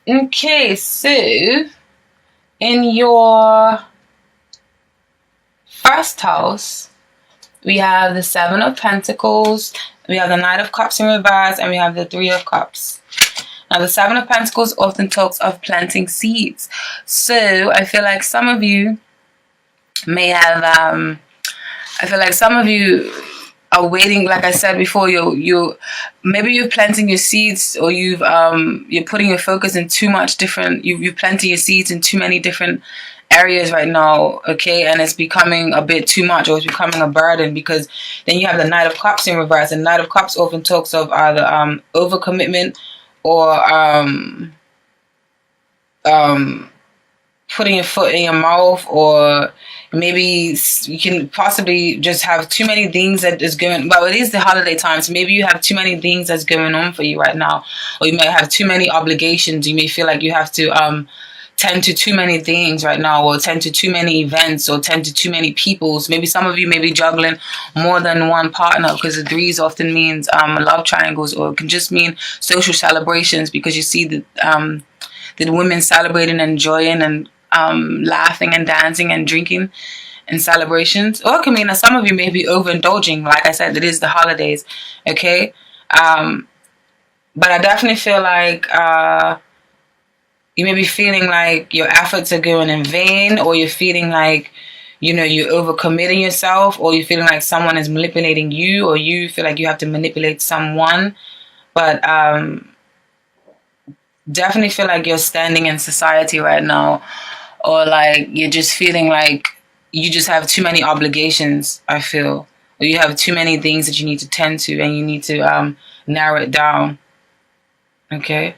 Okay, so in your first house, we have the Seven of Pentacles, we have the Knight of Cups in reverse, and we have the Three of Cups. Now, the Seven of Pentacles often talks of planting seeds. So I feel like some of you may have, I feel like some of you are waiting, like I said before, maybe you're planting your seeds, or you're putting your focus in too much different, you're planting your seeds in too many different areas right now, okay, and it's becoming a bit too much, or it's becoming a burden, because then you have the Knight of Cups in reverse, and Knight of Cups often talks of either overcommitment, or putting your foot in your mouth, or maybe you can possibly just have too many things that is going, well, it is the holiday time, so maybe you have too many things that's going on for you right now, or you might have too many obligations. You may feel like you have to tend to too many things right now, or tend to too many events, or tend to too many peoples. Maybe some of you may be juggling more than one partner, because the threes often means love triangles, or it can just mean social celebrations, because you see the women celebrating and enjoying and laughing and dancing and drinking in celebrations. Or it can mean that some of you may be overindulging. Like I said, it is the holidays, okay? But I definitely feel like you may be feeling like your efforts are going in vain, or you're feeling like, you're overcommitting yourself, or you're feeling like someone is manipulating you, or you feel like you have to manipulate someone. But definitely feel like you're standing in society right now, or like you're just feeling like you just have too many obligations, I feel, or you have too many things that you need to tend to, and you need to narrow it down, okay?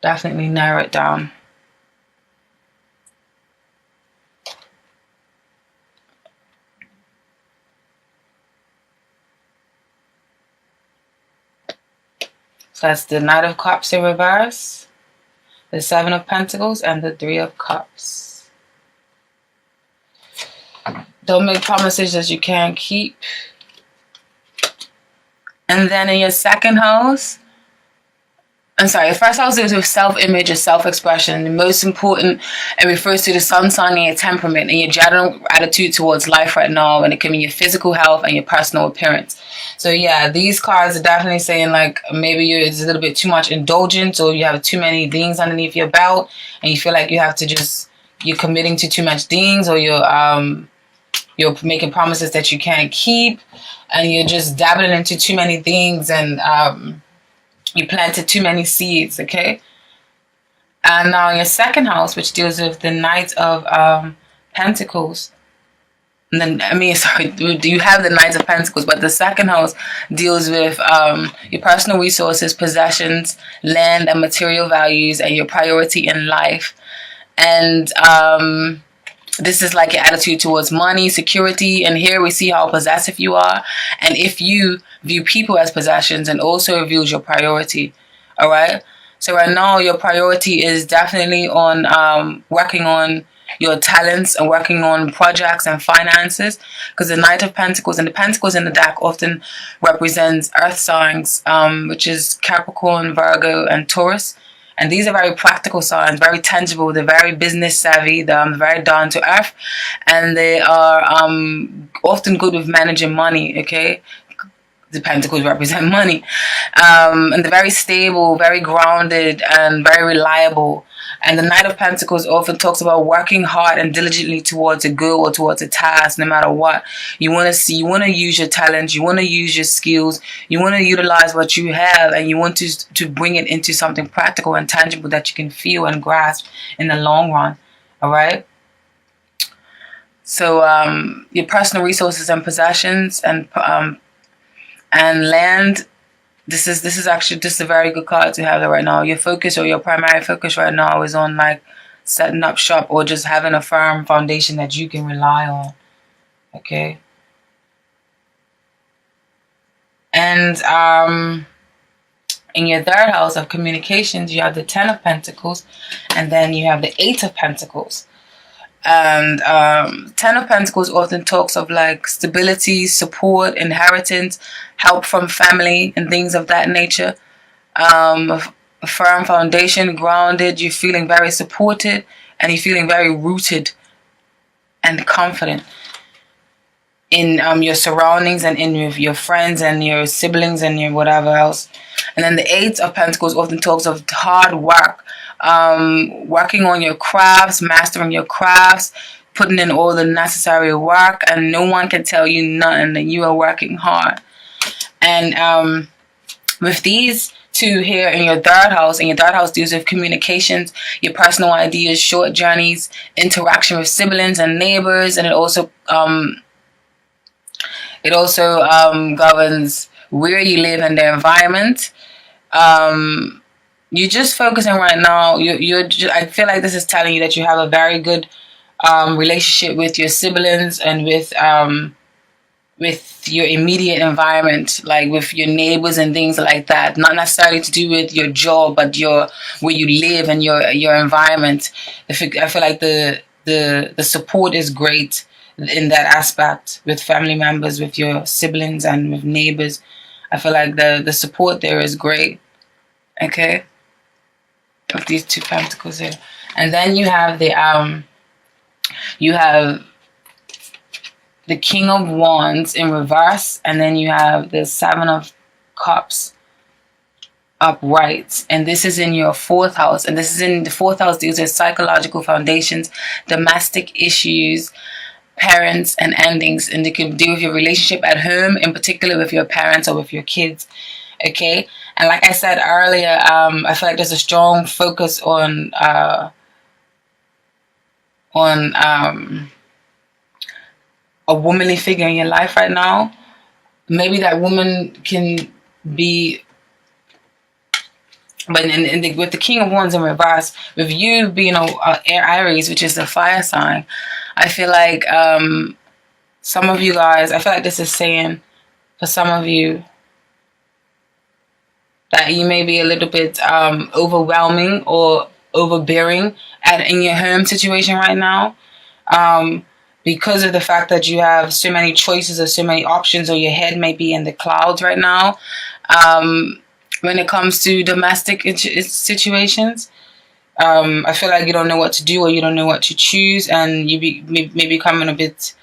Definitely narrow it down. So that's the Knight of Cups in reverse, the Seven of Pentacles, and the Three of Cups. Don't make promises that you can't keep. And then in your second house, your first house deals with self-image or self-expression. The most important, it refers to the sun sign and your temperament and your general attitude towards life right now, and it can be your physical health and your personal appearance. So yeah, these cards are definitely saying like maybe it's a little bit too much indulgence, or you have too many things underneath your belt, and you feel like you have to you're committing to too much things, or you're making promises that you can't keep, and you're just dabbling into too many things, and you planted too many seeds, okay? And now your second house, which deals with the Knight of Pentacles. And then, you have the Knight of Pentacles, but the second house deals with your personal resources, possessions, land, and material values, and your priority in life. And this is like your attitude towards money, security, and here we see how possessive you are, and if you view people as possessions, and also reveals your priority, all right? So right now, your priority is definitely on working on your talents and working on projects and finances, because the Knight of Pentacles and the Pentacles in the deck often represents earth signs, which is Capricorn, Virgo, and Taurus. And these are very practical signs, very tangible. They're very business savvy. They're very down to earth, and they are often good with managing money. Okay, the Pentacles represent money, and they're very stable, very grounded, and very reliable. And the Knight of Pentacles often talks about working hard and diligently towards a goal or towards a task, no matter what. You want to use your talents, you want to use your skills, you want to utilize what you have, and you want to bring it into something practical and tangible that you can feel and grasp in the long run, all right? So your personal resources and possessions and land, this is actually just a very good card to have there right now. Your focus, or your primary focus right now, is on like setting up shop, or just having a firm foundation that you can rely on, okay? And in your third house of communications, you have the Ten of Pentacles, and then you have the Eight of Pentacles. And Ten of Pentacles often talks of like stability, support, inheritance, help from family, and things of that nature. a firm foundation, grounded. You're feeling very supported, and you're feeling very rooted and confident in your surroundings and in your friends and your siblings and your whatever else. And then the Eight of Pentacles often talks of hard work, working on your crafts, mastering your crafts, putting in all the necessary work, and no one can tell you nothing that you are working hard. And with these two here in your third house, and your third house deals with communications, your personal ideas, short journeys, interaction with siblings and neighbors, and it also governs where you live and the environment. You're just focusing right now. I feel like this is telling you that you have a very good relationship with your siblings and with your immediate environment, like with your neighbors and things like that. Not necessarily to do with your job, but where you live and your environment. I feel like the support is great in that aspect with family members, with your siblings, and with neighbors. I feel like the support there is great. Okay, of these two pentacles here, and then you have the King of Wands in reverse, and then you have the Seven of Cups upright, and this is in your fourth house, and this is in the fourth house. These are psychological foundations, domestic issues, parents, and endings, and they can deal with your relationship at home, in particular with your parents or with your kids. Okay, and like I said earlier, I feel like there's a strong focus on a womanly figure in your life right now. Maybe that woman can be, but with the King of Wands in reverse, with you being a Aries, which is the fire sign, I feel like some of you guys, I feel like this is saying for some of you that you may be a little bit overwhelming or overbearing in your home situation right now, because of the fact that you have so many choices or so many options, or your head may be in the clouds right now when it comes to domestic situations. I feel like you don't know what to do, or you don't know what to choose, and you may becoming a bit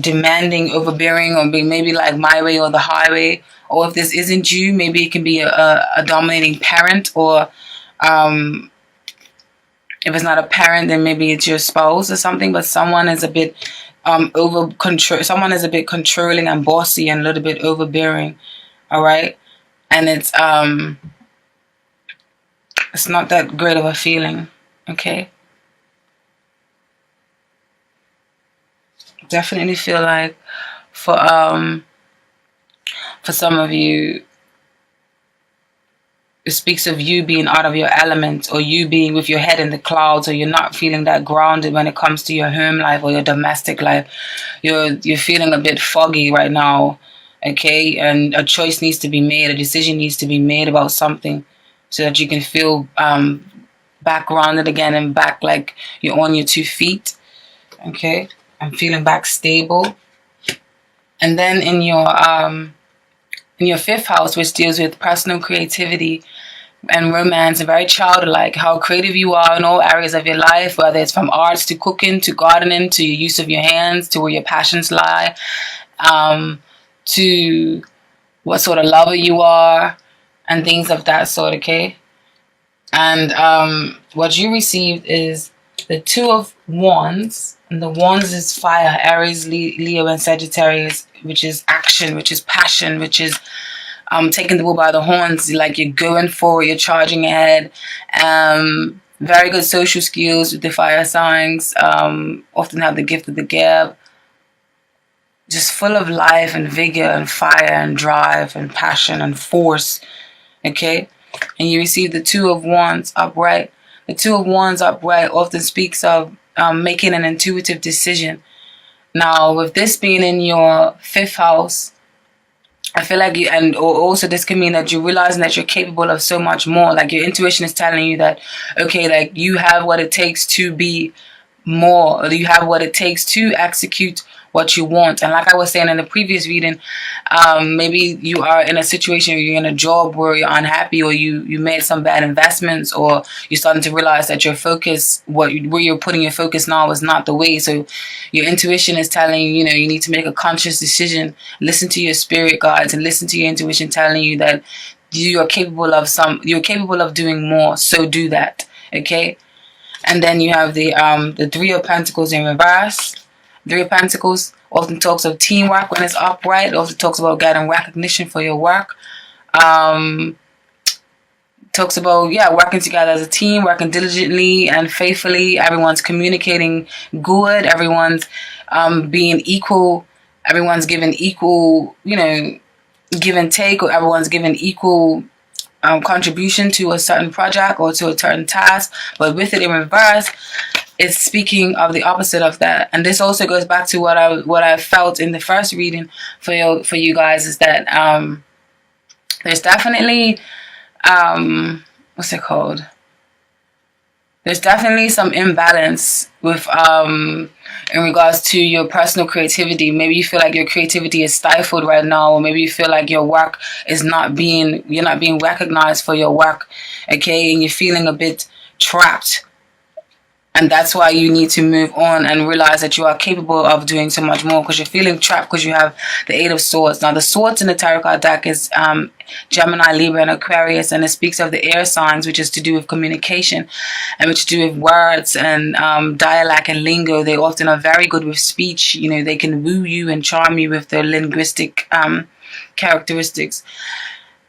demanding, overbearing, or maybe like my way or the highway. Or if this isn't you, maybe it can be a dominating parent, or if it's not a parent, then maybe it's your spouse or something. But someone is a bit someone is a bit controlling and bossy and a little bit overbearing. All right, and it's not that great of a feeling. Okay, definitely feel like for some of you, it speaks of you being out of your element, or you being with your head in the clouds, or you're not feeling that grounded when it comes to your home life or your domestic life. You're feeling a bit foggy right now, okay? And a choice needs to be made, a decision needs to be made about something, so that you can feel back grounded again and back like you're on your 2 feet, okay? I'm feeling back stable. And then in your fifth house, which deals with personal creativity and romance, and very childlike, how creative you are in all areas of your life, whether it's from arts to cooking to gardening to your use of your hands, to where your passions lie, to what sort of lover you are, and things of that sort, okay? And what you received is the Two of Wands, and the Wands is fire, Aries, Leo, and Sagittarius, which is action, which is passion, which is taking the bull by the horns, like you're going forward, you're charging ahead. Very good social skills with the fire signs, often have the gift of the gab. Just full of life and vigor and fire and drive and passion and force, okay? And you receive the Two of Wands upright. The Two of Wands upright often speaks of making an intuitive decision. Now, with this being in your fifth house, I feel like also this can mean that you're realizing that you're capable of so much more. Like your intuition is telling you that, okay, like you have what it takes to be more, or you have what it takes to execute what you want. And like I was saying in the previous reading, maybe you are in a situation where you're in a job where you're unhappy, or you made some bad investments, or you're starting to realize that your focus, where you're putting your focus now, is not the way. So your intuition is telling you, you need to make a conscious decision. Listen to your spirit guides and listen to your intuition telling you that you're capable of doing more. So do that. Okay. And then you have the Three of Pentacles in reverse. Three of Pentacles often talks of teamwork when it's upright. It also talks about getting recognition for your work. Talks about, working together as a team, working diligently and faithfully. Everyone's communicating good. Everyone's being equal. Everyone's giving equal, give and take, or everyone's giving equal contribution to a certain project or to a certain task. But with it in reverse, it's speaking of the opposite of that. And this also goes back to what I felt in the first reading for you guys, is that there's definitely what's it called? There's definitely some imbalance with in regards to your personal creativity. Maybe you feel like your creativity is stifled right now, or maybe you feel like your work is you're not being recognized for your work, okay? And you're feeling a bit trapped. And that's why you need to move on and realize that you are capable of doing so much more, because you're feeling trapped because you have the Eight of Swords. Now, the Swords in the Tarot card deck is Gemini, Libra, and Aquarius, and it speaks of the air signs, which is to do with communication and which to do with words and dialect and lingo. They often are very good with speech. They can woo you and charm you with their linguistic characteristics.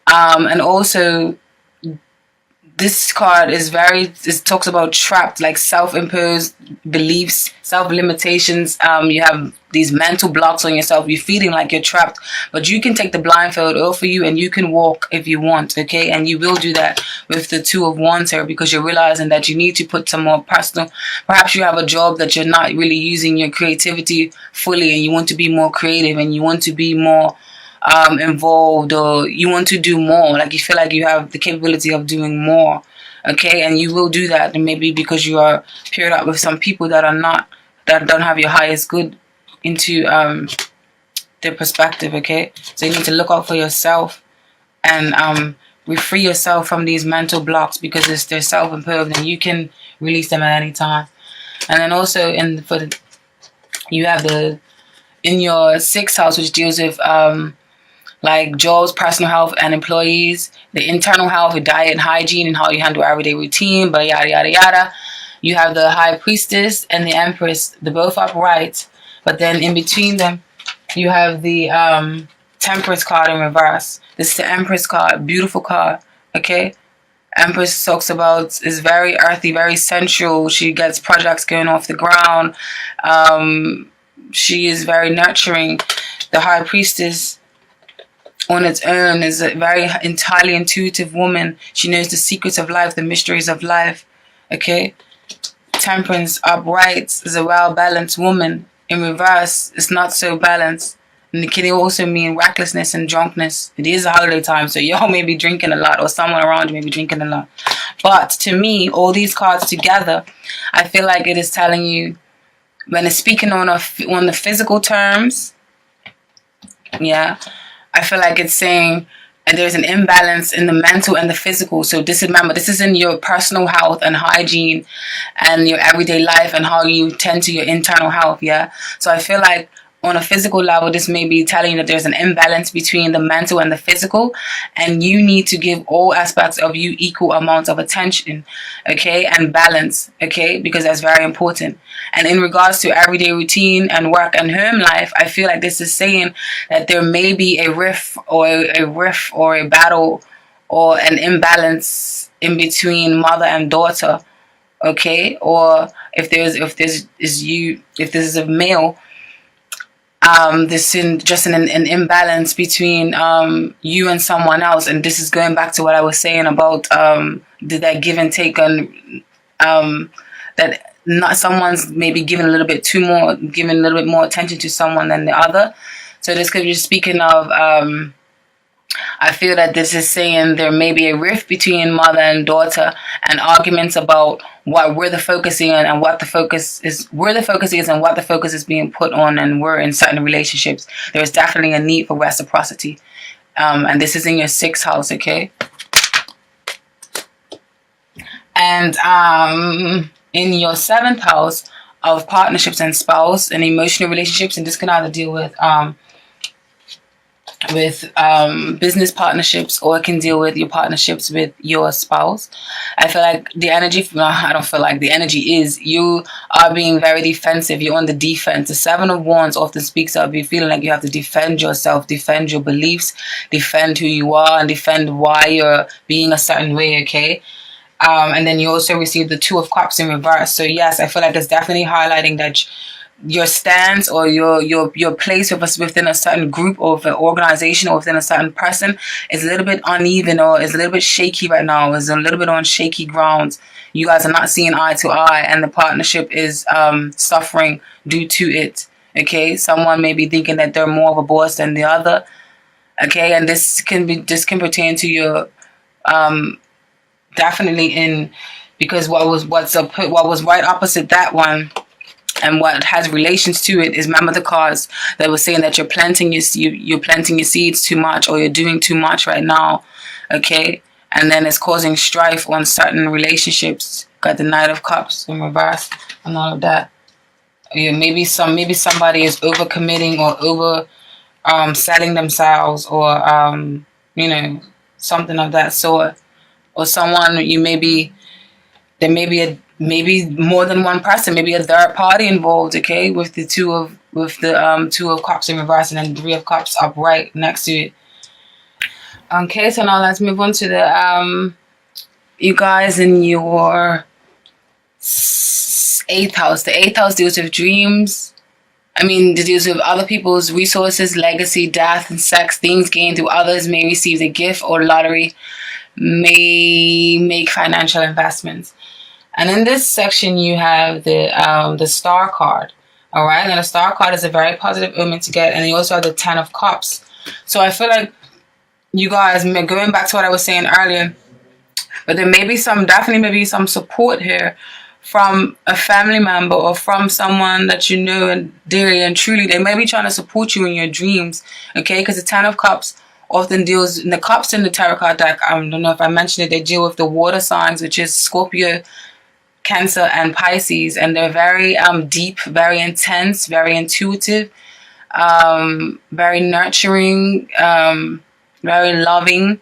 And also, this card it talks about trapped, like self-imposed beliefs, self-limitations. You have these mental blocks on yourself. You're feeling like you're trapped, but you can take the blindfold off for you and you can walk if you want, okay? And you will do that with the Two of Wands here, because you're realizing that you need to put some more personal. Perhaps you have a job that you're not really using your creativity fully, and you want to be more creative and you want to be more involved, or you want to do more, like you feel like you have the capability of doing more, okay? And you will do that, and maybe because you are paired up with some people that don't have your highest good into their perspective, okay? So you need to look out for yourself and free yourself from these mental blocks, because they're self-imposed and you can release them at any time. And then also you have in your 6th house, which deals with like jobs, personal health, and employees, the internal health, with diet and hygiene, and how you handle everyday routine, but yada, yada, yada. You have the High Priestess and the Empress, they're both upright, but then in between them, you have the Temperance card in reverse. This is the Empress card, beautiful card, okay? Empress talks about, is very earthy, very sensual. She gets projects going off the ground. She is very nurturing. The High Priestess on its own is a very entirely intuitive woman. She knows the secrets of life, the mysteries of life, okay? Temperance upright is a well-balanced woman. In reverse, it's not so balanced. And it can also mean recklessness and drunkenness. It is a holiday time, so y'all may be drinking a lot, or someone around you may be drinking a lot. But to me, all these cards together, I feel like it is telling you, when it's speaking on the physical terms, I feel like it's saying, and there's an imbalance in the mental and the physical. So this is in your personal health and hygiene and your everyday life and how you tend to your internal health, So I feel like on a physical level, this may be telling you that there's an imbalance between the mental and the physical, and you need to give all aspects of you equal amounts of attention, okay, and balance, okay, because that's very important. And in regards to everyday routine and work and home life, I feel like this is saying that there may be a rift or a battle or an imbalance in between mother and daughter, okay, or if this is a male, just an imbalance between you and someone else. And this is going back to what I was saying about that give and take on that not someone's maybe giving a little bit more attention to someone than the other. So this could be speaking of I feel that this is saying there may be a rift between mother and daughter, and arguments about what where the focus is and what the focus is, where the focus is and what the focus is being put on, and we're in certain relationships. There is definitely a need for reciprocity. And this is in your 6th house, okay? And in your 7th house of partnerships and spouse and emotional relationships, and this can either deal with business partnerships, or it can deal with your partnerships with your spouse. I feel like the energy, no, I don't feel like the energy is you are being very defensive. You're on the defense. The 7 of Wands often speaks of you feeling like you have to defend yourself, defend your beliefs, defend who you are, and defend why you're being a certain way, okay? And then you also receive the 2 of Cups in reverse. So yes, I feel like it's definitely highlighting that your stance or your place within a certain group or an organization or within a certain person is a little bit uneven, or is a little bit shaky right now. Is a little bit on shaky grounds. You guys are not seeing eye to eye, and the partnership is suffering due to it. Okay, someone may be thinking that they're more of a boss than the other. Okay, and this can pertain to your definitely in, because what was right opposite that one and what has relations to it is, remember the cards that was saying that you're planting your seeds too much, or you're doing too much right now, okay? And then it's causing strife on certain relationships. Got the Knight of Cups in reverse and all of that. Yeah, maybe somebody is overcommitting or over selling themselves, or something of that sort. Or someone there may be more than one person, maybe a third party involved, okay, with the 2 of Cups in reverse and then 3 of Cups upright next to it. Okay, so now let's move on to the you guys in your 8th house. The 8th house deals with dreams. It deals with other people's resources, legacy, death, and sex. Things gained through others. May receive a gift or lottery. May make financial investments. And in this section, you have the Star card. All right, and the Star card is a very positive omen to get, and you also have the 10 of Cups. So I feel like you guys, going back to what I was saying earlier, but there may be definitely some support here from a family member or from someone that you know and dearly and truly. They may be trying to support you in your dreams, okay? Because the 10 of Cups often deals, in the cups in the tarot card deck, I don't know if I mentioned it, they deal with the water signs, which is Scorpio, Cancer, and Pisces, and they're very deep, very intense, very intuitive, very nurturing, very loving,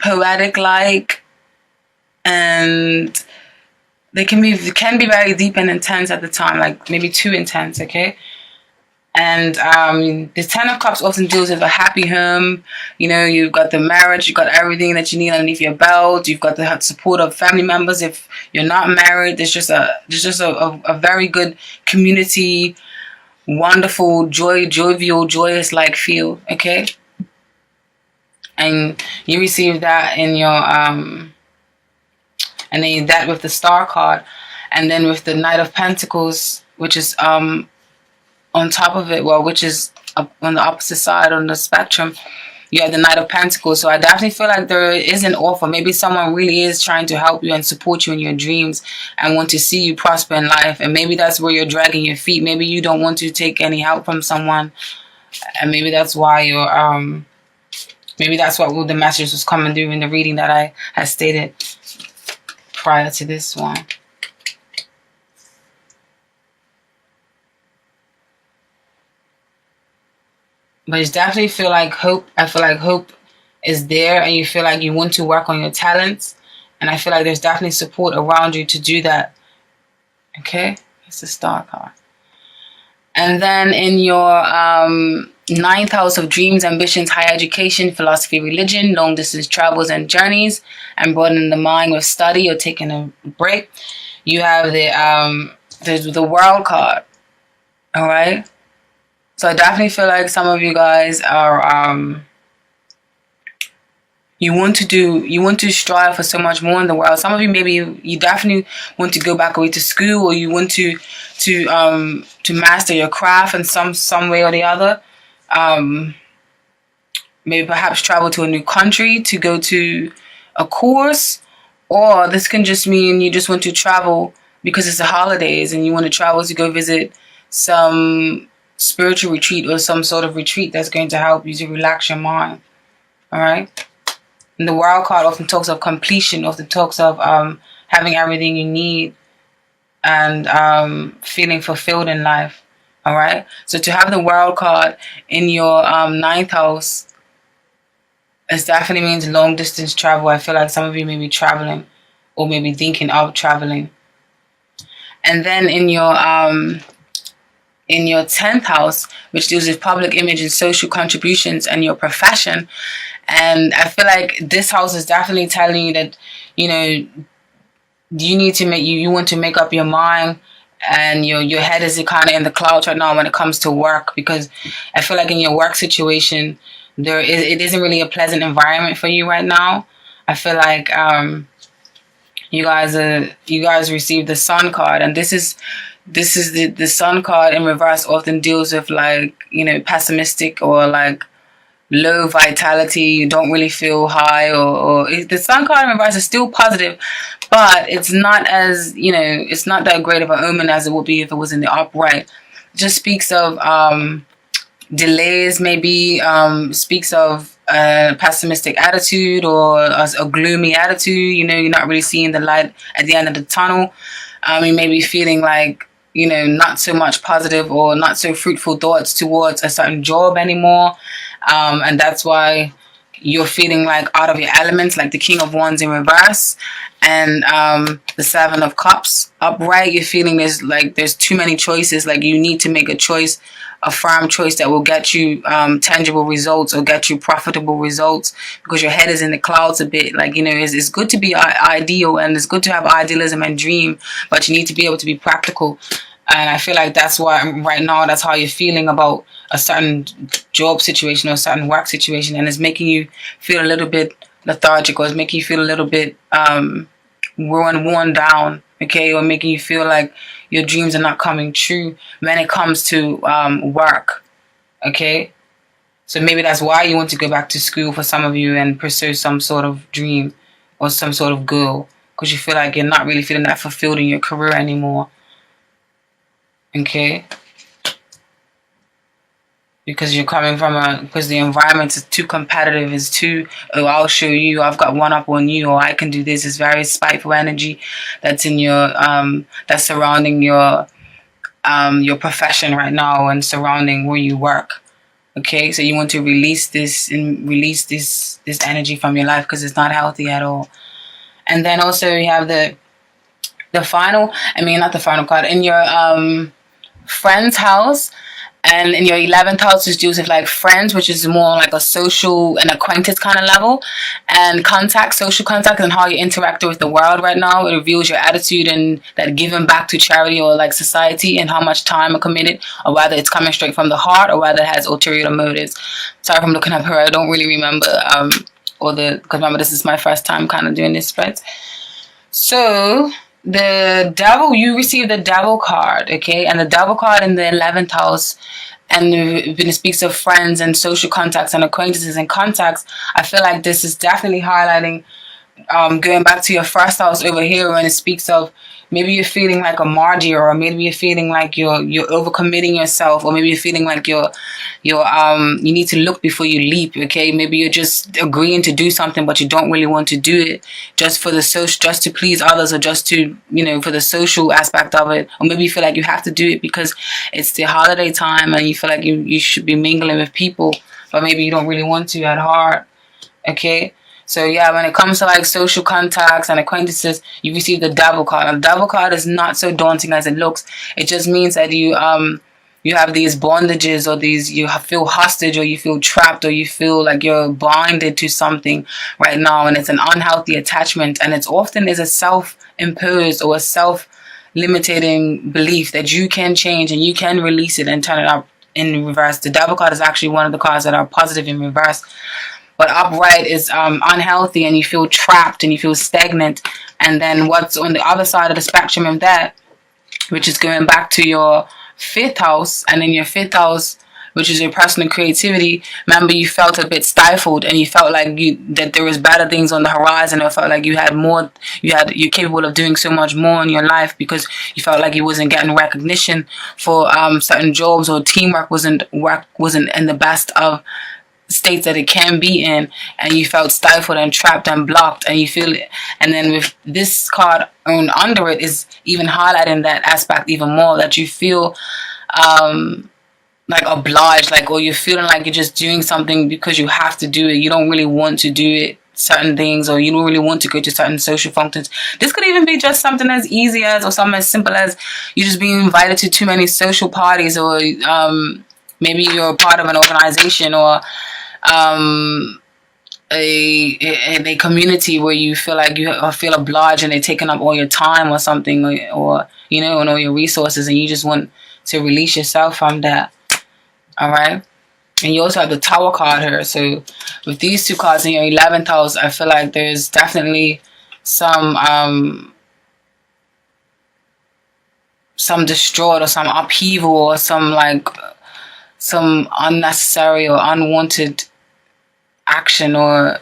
poetic-like, and they can be very deep and intense at the time, like maybe too intense, okay? And the 10 of Cups often deals with a happy home. You've got the marriage, you've got everything that you need underneath your belt. You've got the support of family members. If you're not married, there's just a very good community, wonderful, jovial, joyous like feel. Okay, and you receive that in your and then that with the Star card, and then with the Knight of Pentacles, which is on top of it, which is on the opposite side on the spectrum, you have the Knight of Pentacles. So I definitely feel like there is an offer. Maybe someone really is trying to help you and support you in your dreams and want to see you prosper in life. And maybe that's where you're dragging your feet. Maybe you don't want to take any help from someone. And maybe that's why you're, maybe that's what the message was coming through in the reading that I had stated prior to this one. But it's definitely feel like hope. I feel like hope is there, and you feel like you want to work on your talents. And I feel like there's definitely support around you to do that. Okay? It's the Star card. And then in your 9th house of dreams, ambitions, higher education, philosophy, religion, long distance travels and journeys, and broadening the mind with study or taking a break, you have the World card. All right? So I definitely feel like some of you guys are, you want to strive for so much more in the world. Some of you, maybe you definitely want to go back away to school, or you want to master your craft in some way or the other. maybe perhaps travel to a new country to go to a course, or this can just mean you just want to travel because it's the holidays and you want to travel to go visit some spiritual retreat or some sort of retreat that's going to help you to relax your mind. All right. And the World card often talks of completion, often talks of having everything you need and feeling fulfilled in life. All right. So to have the World card in your ninth house, it definitely means long distance travel. I feel like some of you may be traveling or maybe thinking of traveling. And then in your 10th house, which deals with public image and social contributions and your profession. And I feel like this house is definitely telling you that, you know, you need to you want to make up your mind, and your head is kind of in the clouds right now when it comes to work, because I feel like in your work situation, it isn't really a pleasant environment for you right now. I feel like you guys received the Sun card, and this is the Sun card in reverse often deals with like, you know, pessimistic or like low vitality. You don't really feel high, or the Sun card in reverse is still positive, but it's not as, you know, it's not that great of an omen as it would be if it was in the upright. It just speaks of delays, maybe speaks of a pessimistic attitude or a gloomy attitude. You know, you're not really seeing the light at the end of the tunnel. You may be feeling like, you know, not so much positive or not so fruitful thoughts towards a certain job anymore. And that's why you're feeling like out of your elements, like the King of Wands in reverse and the Seven of Cups upright. You're feeling there's too many choices. Like you need to make a choice, a firm choice that will get you tangible results or get you profitable results, because your head is in the clouds a bit. Like, you know, it's good to be ideal and it's good to have idealism and dream, but you need to be able to be practical. And I feel like that's why right now that's how you're feeling about a certain job situation or a certain work situation, and it's making you feel a little bit lethargic, or it's making you feel a little bit worn down, okay, or making you feel like your dreams are not coming true when it comes to work, okay? So maybe that's why you want to go back to school for some of you and pursue some sort of dream or some sort of goal, because you feel like you're not really feeling that fulfilled in your career anymore, okay? Because you're coming from because the environment is too competitive, it's too, oh, I'll show you, I've got one up on you, or I can do this. It's very spiteful energy that's in your, that's surrounding your profession right now and surrounding where you work. Okay, so you want to release this energy from your life, because it's not healthy at all. And then also you have not the final card in your friend's house. And in your 11th house is deals with like friends, which is more like a social and acquaintance kind of level, and social contact, and how you interact with the world right now. It reveals your attitude and that giving back to charity or like society, and how much time are committed, or whether it's coming straight from the heart or whether it has ulterior motives. Sorry if I'm looking up here. I don't really remember because remember, this is my first time kind of doing this spread. So the devil, you receive the devil card, okay? And the devil card in the 11th house, and when it speaks of friends and social contacts and acquaintances and contacts, I feel like this is definitely highlighting going back to your first house over here, when it speaks of maybe you're feeling like a martyr, or maybe you're feeling like you're overcommitting yourself, or maybe you're feeling like you need to look before you leap, okay? Maybe you're just agreeing to do something, but you don't really want to do it just for the social, just to please others, or just to, you know, for the social aspect of it. Or maybe you feel like you have to do it because it's the holiday time and you feel like you should be mingling with people, but maybe you don't really want to at heart, okay? So yeah, when it comes to like social contacts and acquaintances, you receive the devil card. And the devil card is not so daunting as it looks. It just means that you have these bondages, or you feel hostage, or you feel trapped, or you feel like you're binded to something right now, and it's an unhealthy attachment, and it's often is a self-imposed or a self-limiting belief that you can change and you can release it and turn it up in reverse. The devil card is actually one of the cards that are positive in reverse. But upright is unhealthy, and you feel trapped and you feel stagnant. And then what's on the other side of the spectrum of that, which is going back to your 5th house, and in your 5th house, which is your personal creativity. Remember, you felt a bit stifled, and you felt like that there was better things on the horizon, or felt like you had more, you're capable of doing so much more in your life, because you felt like you wasn't getting recognition for certain jobs, or teamwork wasn't in the best of states that it can be in, and you felt stifled and trapped and blocked, and you feel it. And then with this card on under it is even highlighting that aspect even more, that you feel like obliged, like, or you're feeling like you're just doing something because you have to do it. You don't really want to do it, certain things, or you don't really want to go to certain social functions. This could even be just something as easy as, or something as simple as you just being invited to too many social parties, or maybe you're a part of an organization, or a community where you feel like you feel obliged, and they're taking up all your time or something, or and all your resources, and you just want to release yourself from that. All right. And you also have the Tower card here. So with these two cards in your 11th house, I feel like there's definitely some destroyed, or some upheaval, or some unnecessary or unwanted action or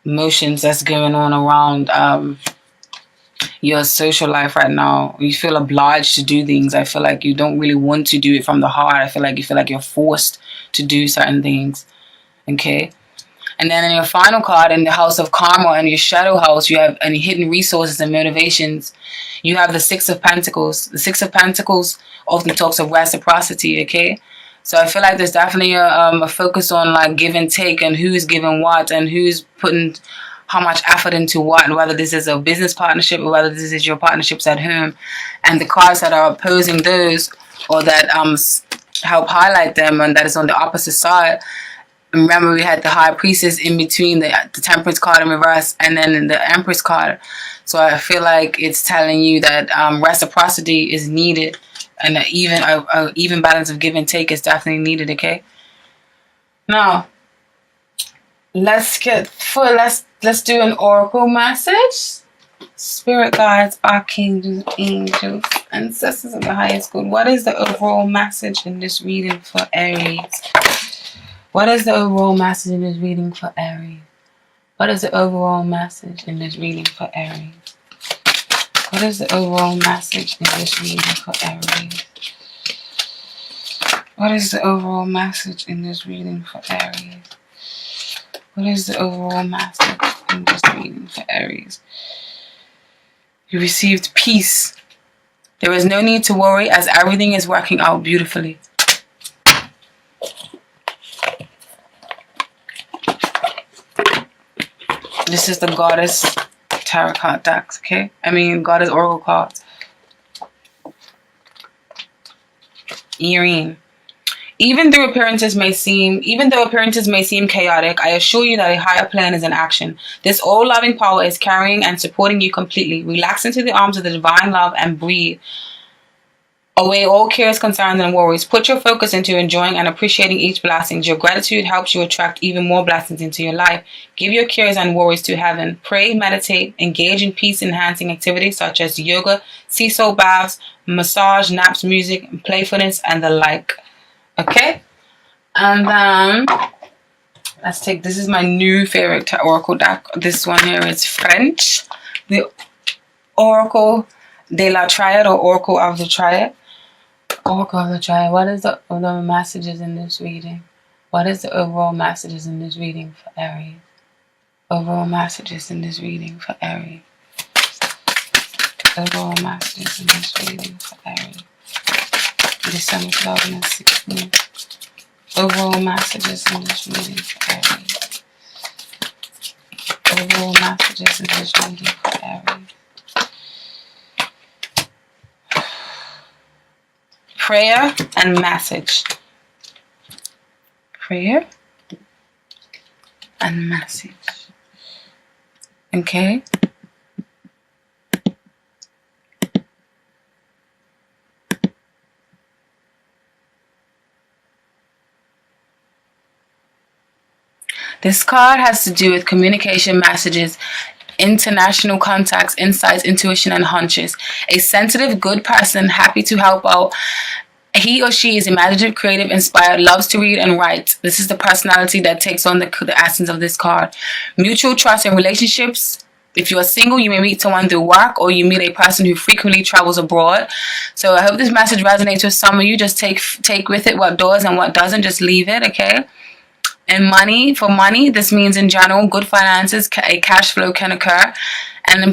emotions that's going on around your social life right now. You feel obliged to do things. I feel like you don't really want to do it from the heart. I feel like you're forced to do certain things. Okay. And then in your final card, in the house of karma, and your shadow house, you have any hidden resources and motivations. You have the Six of Pentacles. The Six of Pentacles often talks of reciprocity. Okay. So I feel like there's definitely a focus on like give and take, and who's giving what, and who's putting how much effort into what, and whether this is a business partnership or whether this is your partnerships at home. And the cards that are opposing those, or that help highlight them, and that is on the opposite side. Remember, we had the High Priestess in between, the Temperance card in reverse, and then the Empress card. So I feel like it's telling you that reciprocity is needed, and a even balance of give and take is definitely needed. Okay. Now, let's do an oracle message. Spirit guides, archangels, angels, ancestors of the highest good. What is the overall message in this reading for Aries? What is the overall message in this reading for Aries? What is the overall message in this reading for Aries? What is the overall message in this reading for Aries? What is the overall message in this reading for Aries? What is the overall message in this reading for Aries? You received peace. There is no need to worry, as everything is working out beautifully. This is the Goddess Tarot card decks, okay? Goddess Oracle cards. Aries. Even though appearances may seem chaotic, I assure you that a higher plan is in action. This all-loving power is carrying and supporting you completely. Relax into the arms of the divine love and breathe away all cares, concerns, and worries. Put your focus into enjoying and appreciating each blessing. Your gratitude helps you attract even more blessings into your life. Give your cares and worries to heaven. Pray, meditate, engage in peace-enhancing activities such as yoga, sea salt baths, massage, naps, music, playfulness, and the like. Okay, and then let's take, this is my new favorite oracle deck. This one here is French, the Oracle de la Triad, or Oracle of the Triad. Oracle of the Triad. What is the messages in this reading? What is the overall messages in this reading for Aries? Overall messages in this reading for Aries. Overall messages in this reading for Aries. December 2016. Overall messages in this reading for Aries. Overall messages in this reading for Aries. Prayer and message. Prayer and message. Okay. This card has to do with communication, messages, international contacts, insights, intuition, and hunches. A sensitive, good person, happy to help out, He or she is imaginative, creative, inspired, loves to read and write. This is the personality that takes on the essence of this card. Mutual trust in relationships. If you are single, you may meet someone through work, or you meet a person who frequently travels abroad. So I hope this message resonates with some of you. Just take with it what does and what doesn't. Just leave it, okay? And money, for money, this means in general, good finances, a cash flow can occur. And in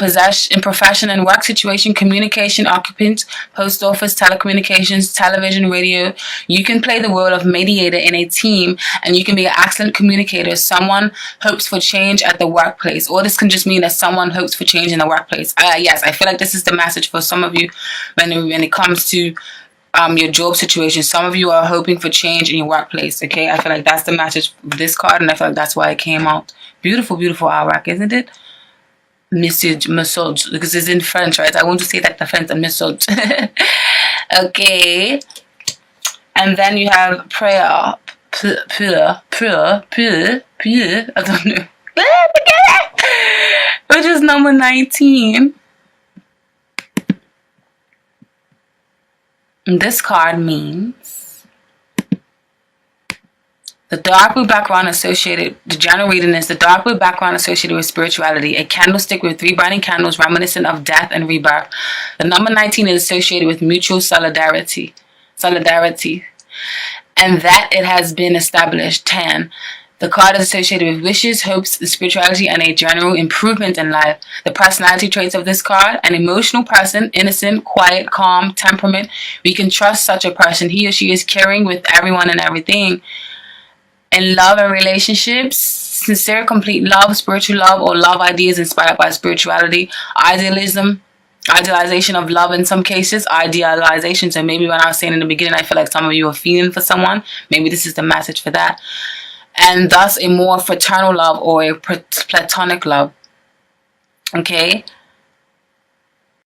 profession and work situation, communication, occupants, post office, telecommunications, television, radio, you can play the role of mediator in a team, and you can be an excellent communicator. Someone hopes for change at the workplace, or this can just mean that someone hopes for change in the workplace. Yes, I feel like this is the message for some of you when it comes to your job situation. Some of you are hoping for change in your workplace, okay? I feel like that's the message of this card, and I feel like that's why it came out. Beautiful, beautiful artwork, isn't it? Message, because it's in French, right? I want to say that the French, message. Okay. And then you have prayer. Prayer. I don't know. Which is number 19. This card means the dark blue background associated, the general reading is the dark blue background associated with spirituality, a candlestick with 3 burning candles reminiscent of death and rebirth. The number 19 is associated with mutual solidarity, and that it has been established. 10. The card is associated with wishes, hopes, spirituality, and a general improvement in life. The personality traits of this card: an emotional person, innocent, quiet, calm, temperament. We can trust such a person. He or she is caring with everyone and everything. In love and relationships, sincere, complete love, spiritual love, or love ideas inspired by spirituality. Idealization of love in some cases, idealization. So maybe when I was saying in the beginning, I feel like some of you are feeling for someone. Maybe this is the message for that. And thus a more fraternal love or a platonic love. Okay?